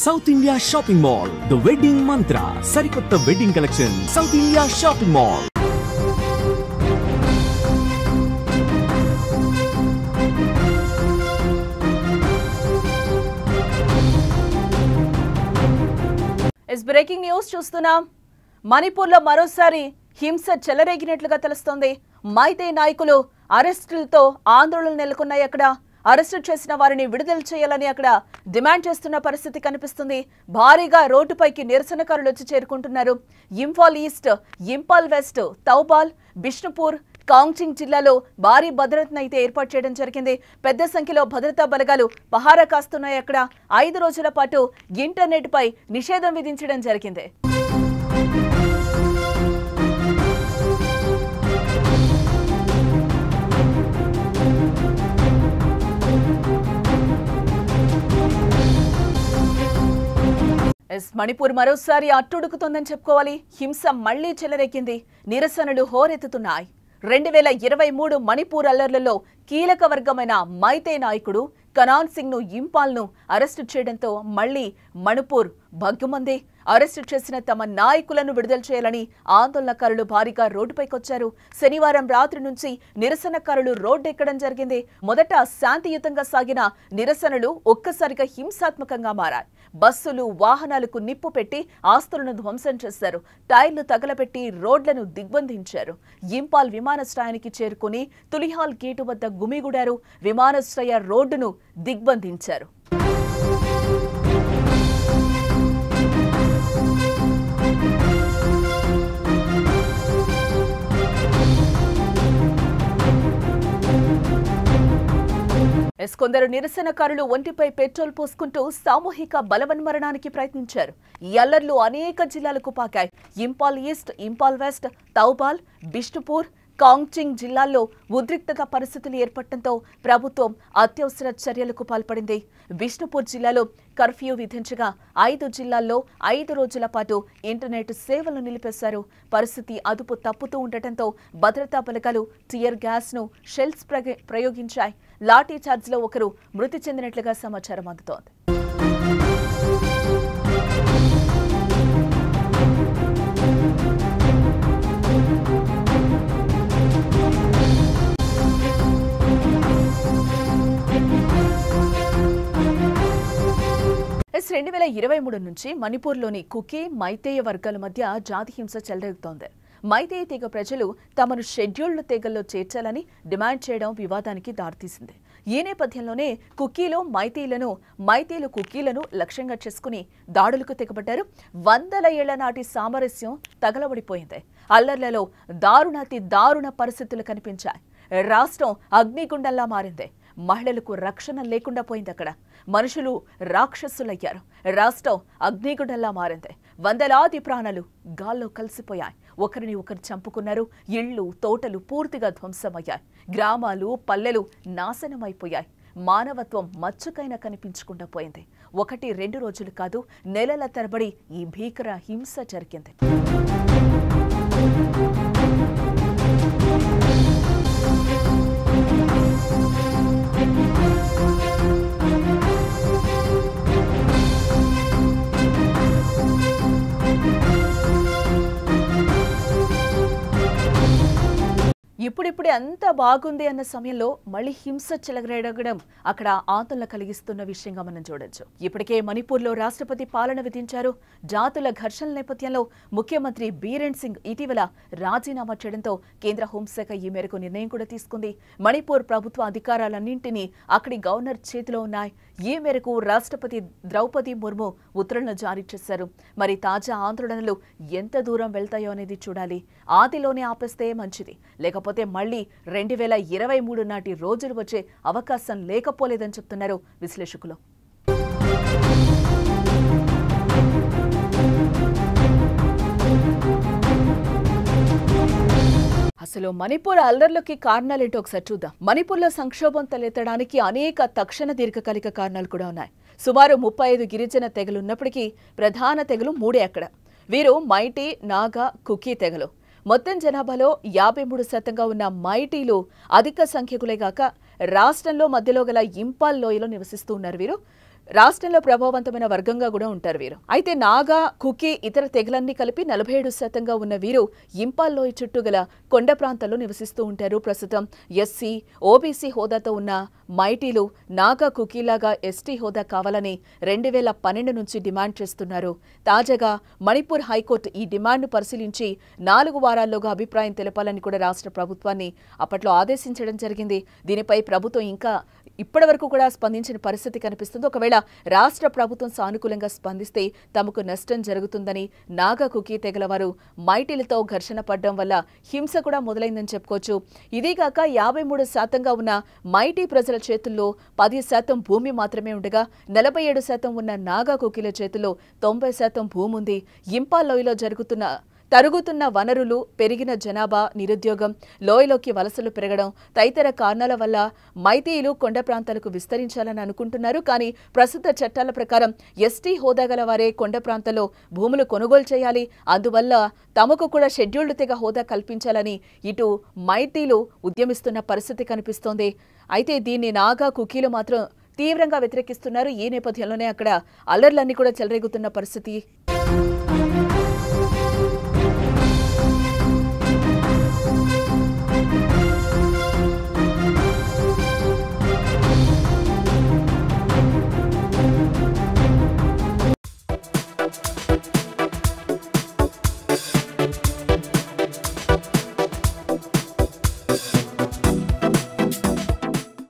South India shopping mall the wedding మంత్ర సరికొత్త wedding collection south India shopping mall. Is breaking news చూస్తున్నాం. మణిపూర్లో మరోసారి హింస చెలరేగినట్లుగా తెలుస్తోంది. మైతే నాయకులు అరెస్టులతో ఆందోళనలు నెలకొన్నాయి. అక్కడ అరెస్టు చేసిన వారిని విడుదల చేయాలని అక్కడ డిమాండ్ చేస్తున్న పరిస్థితి కనిపిస్తుంది. భారీగా రోడ్డుపైకి నిరసనకారులు వచ్చి చేరుకుంటున్నారు. ఇంఫాల్ ఈస్ట్, ఇంఫాల్ వెస్ట్, తౌబాల్, బిష్ణుపూర్, కాంగ్చింగ్ జిల్లాలో భారీ భద్రతను అయితే ఏర్పాటు చేయడం జరిగింది. పెద్ద సంఖ్యలో భద్రతా బలగాలు పహారా కాస్తున్నాయి. అక్కడ 5 రోజుల పాటు ఇంటర్నెట్ పై నిషేధం విధించడం జరిగింది. మణిపూర్ మరోసారి అట్టుడుకుతోందని చెప్పుకోవాలి. హింస మళ్లీ చెలరెక్కింది. నిరసనలు హోరెత్తుతున్నాయి. 2023 మణిపూర్ అల్లర్లలో కీలక వర్గమైన మైతే నాయకుడు కనాన్ సింగ్ ను ఇంపాల్ను అరెస్టు చేయడంతో మళ్లీ మణిపూర్ భగ్గుమంది. అరెస్టు చేసిన తమ నాయకులను విడుదల చేయాలని ఆందోళనకారులు భారీగా రోడ్డుపైకొచ్చారు. శనివారం రాత్రి నుంచి నిరసనకారులు రోడ్డెక్కడం జరిగింది. మొదట శాంతియుతంగా సాగిన నిరసనలు ఒక్కసారిగా హింసాత్మకంగా మారాయి. బస్సులు, వాహనాలకు నిప్పు పెట్టి ఆస్తులను ధ్వంసం చేశారు. టైర్లు తగలబెట్టి రోడ్లను దిగ్బంధించారు. ఇంపాల్ విమానాశ్రయానికి చేరుకుని తులిహాల్ గేటు వద్ద గుమిగూడారు. విమానాశ్రయ రోడ్డును దిగ్బంధించారు. కొందరు నిరసనకారులు ఒంటిపై పెట్రోల్ పోసుకుంటూ సామూహిక బలవన్మరణానికి ప్రయత్నించారు. ఈ అల్లర్లు అనేక జిల్లాలకు పాకాయి. ఇంపాల్ ఈస్ట్, ఇంపాల్ వెస్ట్, తౌబాల్, బిష్ణుపూర్, కాంగ్చింగ్ జిల్లాల్లో ఉద్రిక్తత పరిస్థితులు ఏర్పడటంతో ప్రభుత్వం అత్యవసర చర్యలకు పాల్పడింది. బిష్ణుపూర్ జిల్లాలో కర్ఫ్యూ విధించగా 5 జిల్లాల్లో 5 రోజుల పాటు ఇంటర్నెట్ సేవలు నిలిపేశారు. పరిస్థితి అదుపు తప్పుతూ ఉండటంతో భద్రతా బలగాలు టియర్ గ్యాస్ ను షెల్స్ ప్రయోగించాయి. లాఠీ చార్జ్లో ఒకరు మృతి చెందినట్లుగా సమాచారం అందుతోంది. ఎస్ 2023 నుంచి మణిపూర్లోని కుకీ, మైతేయ వర్గాల మధ్య జాతి హింస చెలరేగుతోంది. మైతేయ తెగ ప్రజలు తమను షెడ్యూల్డ్ తెగల్లో చేర్చాలని డిమాండ్ చేయడం వివాదానికి దారితీసింది. ఈ నేపథ్యంలోనే కుకీలో మైతేయులు కుకీలను లక్ష్యంగా చేసుకుని దాడులకు తెగబడ్డారు. 100 ఏళ్ల నాటి సామరస్యం తగలబడిపోయింది. అల్లర్లలో దారుణాతి దారుణ పరిస్థితులు కనిపించాయి. రాష్ట్రం అగ్నిగుండంలా మారింది. మహిళలకు రక్షణ లేకుండా పోయింది. అక్కడ మనుషులు రాక్షసులయ్యారు. రాష్ట్రం అగ్నిగుండంలా మారింది. వందలాది ప్రాణాలు గాల్లో కలిసిపోయాయి. ఒకరిని ఒకరు చంపుకున్నారు. ఇళ్లు, తోటలు పూర్తిగా ధ్వంసమయ్యాయి. గ్రామాలు, పల్లెలు నాశనమైపోయాయి. మానవత్వం మచ్చుకైనా కనిపించకుండా పోయింది. 1-2 రోజులు కాదు, నెలల తరబడి ఈ భీకర హింస జరిగింది. ఇప్పుడిప్పుడే అంతా బాగుంది అన్న సమయంలో మళ్లీ హింస చెలరేగడం అక్కడ ఆందోళన కలిగిస్తున్న విషయంగా మనం చూడొచ్చు. ఇప్పటికే మణిపూర్లో రాష్ట్రపతి పాలన విధించారు. జాతుల ఘర్షణల నేపథ్యంలో ముఖ్యమంత్రి బీరేన్ సింగ్ ఇటీవల రాజీనామా చేయడంతో కేంద్ర హోంశాఖ ఈ మేరకు నిర్ణయం కూడా తీసుకుంది. మణిపూర్ ప్రభుత్వ అధికారాలన్నింటినీ అక్కడి గవర్నర్ చేతిలో ఉన్నాయి. ఈ మేరకు రాష్ట్రపతి ద్రౌపది ముర్ము ఉత్తర్వులను జారీ చేశారు. మరి తాజా ఆందోళనలు ఎంత దూరం వెళ్తాయో అనేది చూడాలి. ఆదిలోనే ఆపేస్తే మంచిది, లేకపోతే మళ్లీ 2023 నాటి రోజులు వచ్చే అవకాశం లేకపోలేదని చెప్తున్నారు విశ్లేషకులు. అసలు మణిపూర్ అల్లర్లకి కారణాలేంటో ఒకసారి చూద్దాం. మణిపూర్లో సంక్షోభం తలెత్తడానికి అనేక తక్షణ దీర్ఘకాలిక కారణాలు కూడా ఉన్నాయి. సుమారు 35 గిరిజన తెగలున్నప్పటికీ ప్రధాన తెగలు 3 అక్కడ. వీరు మైటీ, నాగా, కుకీ తెగలు. మొత్తం జనాభాలో 53% ఉన్న మైటీలు అధిక సంఖ్యకులే గాక రాష్ట్రంలో మధ్యలో గల ఇంపాల్ లోయలో నివసిస్తూ ఉన్నారు. వీరు రాష్ట్రంలో ప్రభావవంతమైన వర్గంగా కూడా ఉంటారు వీరు. అయితే నాగా, కుకీ ఇతర తెగలన్నీ కలిపి 47% ఉన్న వీరు ఇంపాల్ లోయ చుట్టూ గల కొండ ప్రాంతాల్లో నివసిస్తూ ఉంటారు. ప్రస్తుతం ఎస్సీ, ఓబీసీ హోదాతో ఉన్న మైటీలు నాగా, కుకీలాగా ఎస్టీ హోదా కావాలని 2012 నుంచి డిమాండ్ చేస్తున్నారు. తాజాగా మణిపూర్ హైకోర్టు ఈ డిమాండ్ను పరిశీలించి 4 వారాల్లోగా అభిప్రాయం తెలపాలని కూడా రాష్ట్ర ప్రభుత్వాన్ని అప్పట్లో ఆదేశించడం జరిగింది. దీనిపై ప్రభుత్వం ఇంకా ఇప్పటివరకు కూడా స్పందించిన పరిస్థితి కనిపిస్తుంది. ఒకవేళ రాష్ట్ర ప్రభుత్వం సానుకూలంగా స్పందిస్తే తమకు నష్టం జరుగుతుందని నాగా, కుకీ తెగల వారు మైటీలతో ఘర్షణ పడడం వల్ల హింస కూడా మొదలైందని చెప్పుకోవచ్చు. ఇదేగాక 53% ఉన్న మైటీ ప్రజల చేతుల్లో 10% భూమి మాత్రమే ఉండగా 47% ఉన్న నాగా, కుకీల చేతుల్లో 90% భూమి ఉంది. ఇంపాల్ లోయలో తరుగుతున్న వనరులు, పెరిగిన జనాభా, నిరుద్యోగం, లోయలోకి వలసలు పెరగడం తదితర కారణాల వల్ల మైతేయులు కొండ ప్రాంతాలకు విస్తరించాలని అనుకుంటున్నారు. కానీ ప్రస్తుత చట్టాల ప్రకారం ఎస్టీ హోదా గల వారే కొండ ప్రాంతాల్లో భూములు కొనుగోలు చేయాలి. అందువల్ల తమకు కూడా షెడ్యూల్డ్ తెగ హోదా కల్పించాలని ఇటు మైతీలు ఉద్యమిస్తున్న పరిస్థితి కనిపిస్తోంది. అయితే దీన్ని నాగా, కుకీలు మాత్రం తీవ్రంగా వ్యతిరేకిస్తున్నారు. ఈ నేపథ్యంలోనే అక్కడ అల్లర్లన్నీ కూడా చెలరేగుతున్న పరిస్థితి.